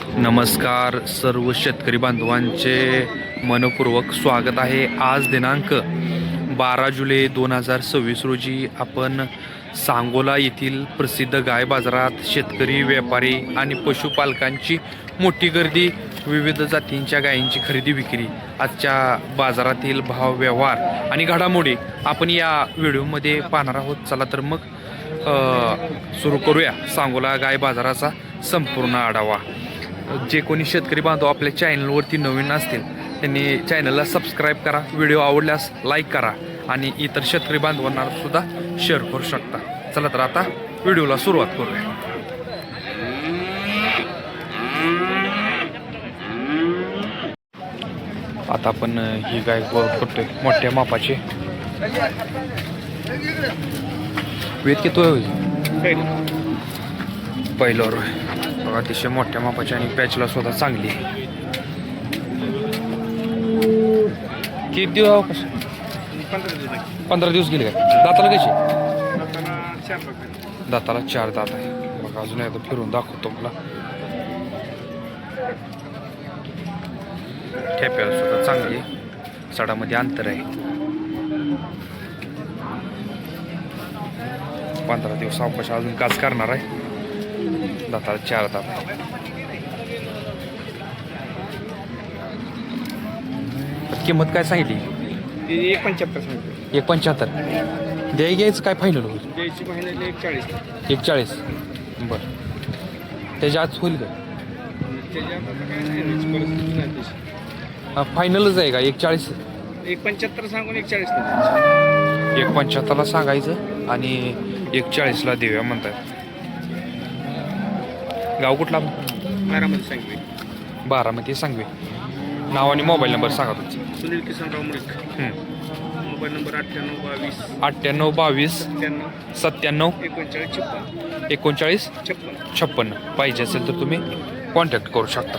नमस्कार सर्व शेतकरी बांधवांचे मनपूर्वक स्वागत आहे. आज दिनांक 12 जुलै 2026 रोजी आपण सांगोला येथील प्रसिद्ध गाय बाजारात शेतकरी, व्यापारी आणि पशुपालकांची मोठी गर्दी, विविध जातींच्या गायींची खरेदी विक्री, आजच्या बाजारातील भाव, व्यवहार आणि घडामोडी आपण या व्हिडिओमध्ये पाहणार आहोत. चला तर मग सुरू करूया सांगोला गाय बाजाराचा संपूर्ण आढावा. जे कोणी शेतकरी बांधव आपल्या चॅनलवरती नवीन असतील त्यांनी चॅनलला सबस्क्राईब करा, व्हिडिओ आवडल्यास लाईक करा आणि इतर शेतकरी बांधवांना सुद्धा शेअर करू शकता. चला तर आता व्हिडिओला सुरुवात करूया. आता आपण ही गाय करतोय मोठ्या मापाची. वेद किती होईल? पहिल्यावर बघा, अतिशय मोठ्या मापाची आणि पॅचला सुद्धा चांगली आहे. किती दिवस? 15 दिवस गेले काय? दाताला कशी? दाताला 4 दात आहे. बघा अजून एकदा फिरून दाखवतो मला. ठेप्याला सुद्धा चांगली आहे, सडामध्ये अंतर आहे. 15 दिवस अवकाश अजून काच करणार आहे. दाताला 4 दात आहे. किंमत काय सांगितली? 1.75 सांगितलं. 1.75. द्याय घ्यायचं काय फायनल होईल? द्यायची फायनल 1.40. 1.40. बरं, त्याच्या आज होईल का? फायनलच आहे का 1.40? 1.75 सांगून 1.40. 1.75ला सांगायचं आणि 1.40ला देऊया म्हणतात. गाव कुठला? बारामती सांगवी. बारामती सांगवी. नाव आणि मोबाईल नंबर सांगा तुमचा. सुनील किसनराव मुळीक. Mobile number 9822 9822 97 39 56. पाहिजे असेल तर तुम्ही कॉन्टॅक्ट करू शकता.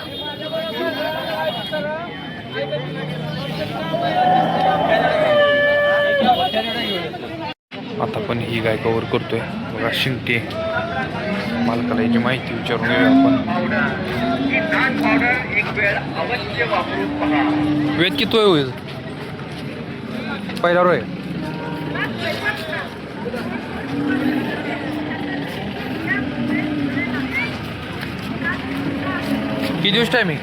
आता पण ही गाय कवर करतोय. बघा शिंगटे. मालकाला याची माहिती विचारून घेऊया आपण. वेद किती होईल? पहिला रोय. किती दिवस टायमिंग?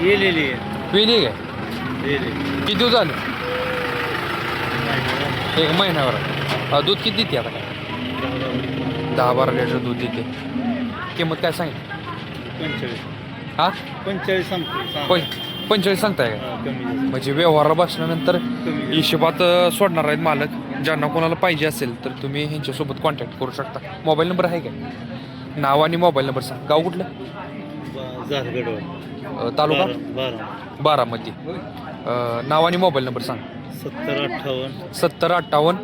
येलेली वेली काय? किती दिवस झाले? 1 महिन्यावर. दूध किती देते आता? काय 10-12 लिटर दूध देते. किंमत काय सांगितली? 45. हा 45 सांगतो. 45 सांगताय का? म्हणजे व्यवहाराला बसल्यानंतर हिशोबात सोडणार आहेत मालक. ज्यांना कोणाला पाहिजे असेल तर तुम्ही ह्यांच्यासोबत कॉन्टॅक्ट करू शकता. मोबाईल नंबर आहे काय? नाव आणि मोबाईल नंबर सांग. गाव कुठलं? तालुका बारामती. नाव आणि मोबाईल नंबर सांग. 7058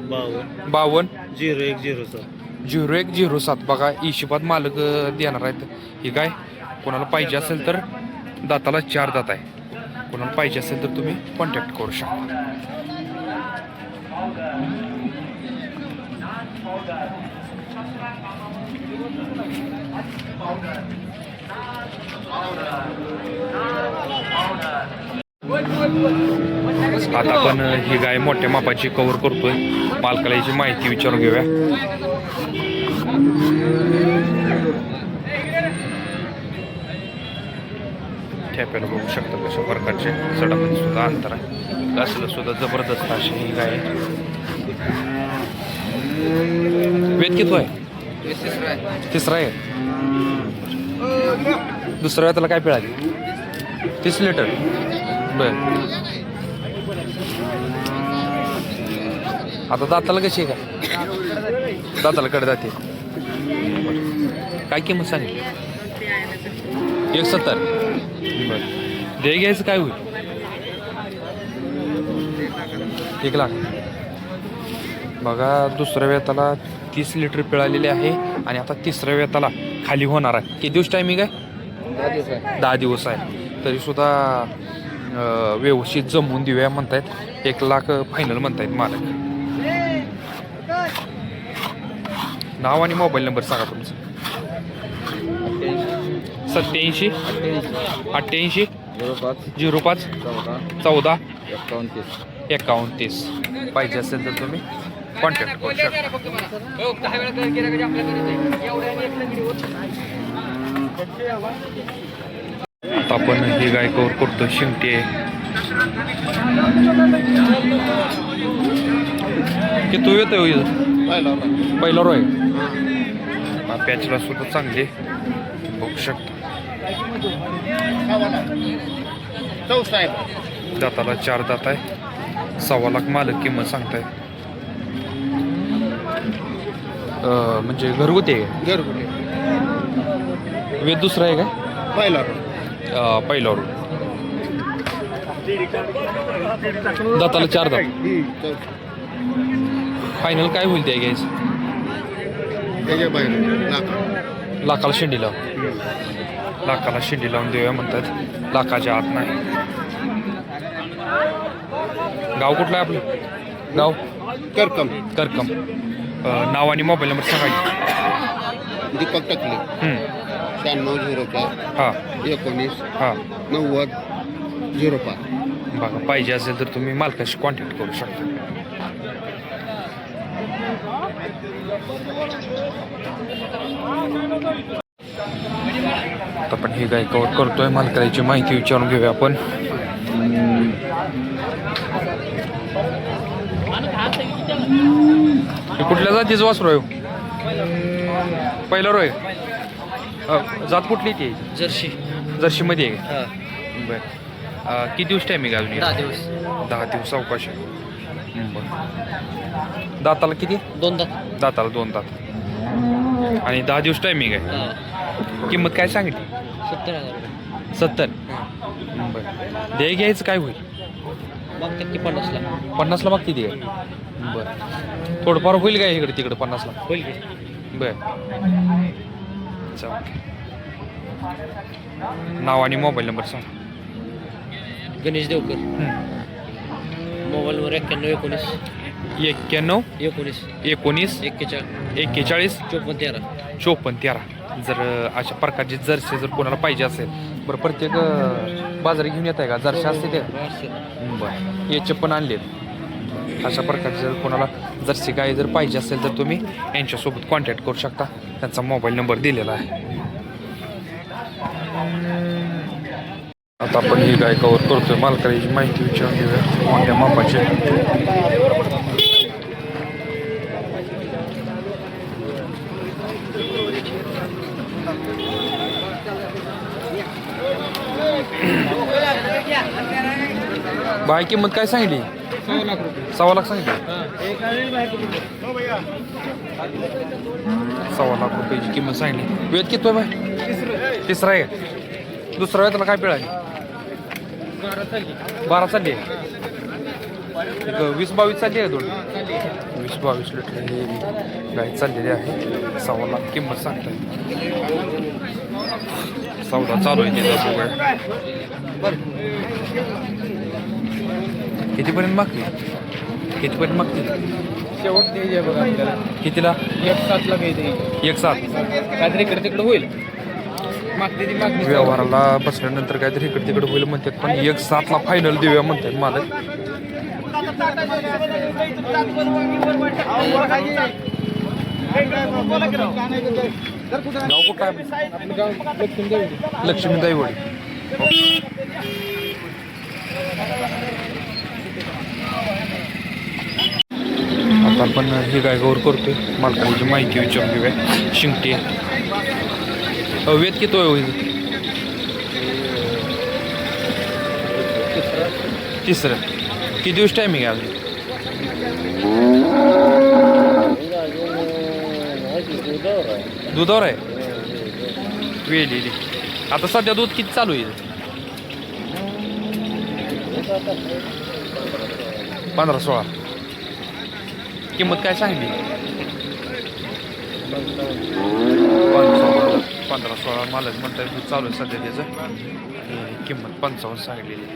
52 0107. बघा हिशोबात मालक देणार आहेत. ही गाय कोणाला पाहिजे असेल तर दाताला 4 दात आहे. कोणाला पाहिजे असेल तर तुम्ही कॉन्टॅक्ट करू शकता. आता आपण ही गाय मोठ्या मापाची कव्हर करतोय. मालकाला याची माहिती विचारून घेऊया. ठेप्याला बघू शकता कशा प्रकारचे. सडामध्ये सुद्धा अंतर आहे. असलं सुद्धा जबरदस्त अशी ही गाय. वेद किती आहे? तिसरा आहे. दुसऱ्या वेळेला काय पिळाली? 30 लिटर. बर, आता दाताला कशी आहे का? दाताला कडे जाते. काय किंमत सांगितली? 1.70. बर, दे घ्यायचं काय होईल? 1 लाख. बघा दुसऱ्या वेताला 30 लिटर पिळालेले आहे आणि आता तिसऱ्या वेताला खाली होणार आहे. किती दिवस टायमिंग आहे? 10 दिवस आहे. तरी सुद्धा व्यवस्थित जमवून देऊया म्हणतायत. 1 लाख फायनल म्हणतायत मालक. नाव आणि मोबाईल नंबर सांगा तुमचं. 87 88 05 14 एकावन्तीस. पाहिजे असेल तर तुम्ही कॉन्टॅक्ट करू शकता. आता आपण ही गाय कवर करतो. शिंगटी आहे की तू येतोय पहिला रोय. पॅचला सुद्धा चांगले बघू शकता. दाताला 4 दात आहे. 1.25 लाख मालक किंमत सांगताय. म्हणजे घरगुती आहे घरगुती वेद दुसरा आहे का पहिला पहिल्यावर. दाताला 4 दात. फायनल काय होईल त्या घ्यायचं. त्याच्या बाहेर लाखाला शेंडी लावून देऊया म्हणतात. लाखाच्या आत नाही. गाव कुठलं आहे आपलं. गाव करकम. नाव आणि मोबाईल नंबर सांगा. दीपक टकले 9604 हां 19 हां 90 05. बघा पाहिजे असेल तर तुम्ही मालकाशी कॉन्टॅक्ट करू शकता. आता पण ही गाय कवर करतोय. मालकाची माहिती विचारून घेऊया आपण. हे कुठल्या जातीचं वासरू आहे. पहिला रोय. जात कुठली ती. जर्सी मध्ये आहे का. बरं किती दिवस टायमिंग आहे अजून. 10 दिवस अवकाश आहे. बरं दाताला किती. 2 दात. दाताला 2 दात आणि 10 दिवस टायमिंग आहे. किंमत काय सांगितली. 70,000 रुपये. 70. बरं द्याय घ्यायचं काय होईल. मग ते 50 ला 50ला मागती ती काय. बरं थोडंफार होईल काय इकडे तिकडे 50ला. होईल की. बरं चालतं. नाव आणि मोबाईल नंबर सांग. गणेश देवकर. मोबाईलवर 91 19 91 19 19 41 41 54 54 13. जर अशा प्रकारची जर्सी जर कोणाला पाहिजे असेल बरं प्रत्येक बाजारात घेऊन येत आहे का जर्सी असते ते. बरं याचे पण आणलेत. अशा प्रकारचे जर कोणाला जर्सी गाय जर पाहिजे असेल तर तुम्ही यांच्यासोबत कॉन्टॅक्ट करू शकता. त्यांचा मोबाईल नंबर दिलेला आहे. आता आपण ही गाय कवर करतोय. मालकाची माहिती विचारून घेऊया. मोठ्या मापाची बाय. किंमत काय सांगितली. 1.25 लाख सांगितली. 1.25 लाख रुपयाची किंमत सांगितली. वेद किती आहे बाय. तिसरा आहे का. दुसरा वेळ त्याला काय पिळ आहे. 12 चालली आहे. एक 20-22 चालली आहे. 20-22 लिटर ही गाय चाललेली आहे. 1.25 लाख किंमत सांगताय. सौदा चालू आहे तिथं बघूया. कितीपर्यंत मागते. शेवट द्यायचे बघा आपल्याला. कितीला. 1.7 ला काही 1.7. काहीतरी इकडे तिकडे होईल. मागते ती मागणी व्यवहाराला बसल्यानंतर काहीतरी इकडे तिकडे होईल म्हणतात. पण 1.7 ला फायनल देऊया म्हणतात मालक. गाव कुठं आहे. लक्ष्मीदाई वडी. आता आपण ही गाय गौर करतोय. मालकाची माहिती विचारून घेऊया. शिंगटी वेद किती होईल. तिसरं. किती दिवस टायमिंग आहे अजून. दुधावर आहे. वेलेली. आता सध्या दूध किती चालू आहे. 15-16. किंमत काय सांगली. 15-16 मालक म्हणतात. दूध चालू आहे सध्या त्याचं. किंमत 55 सांगलेली.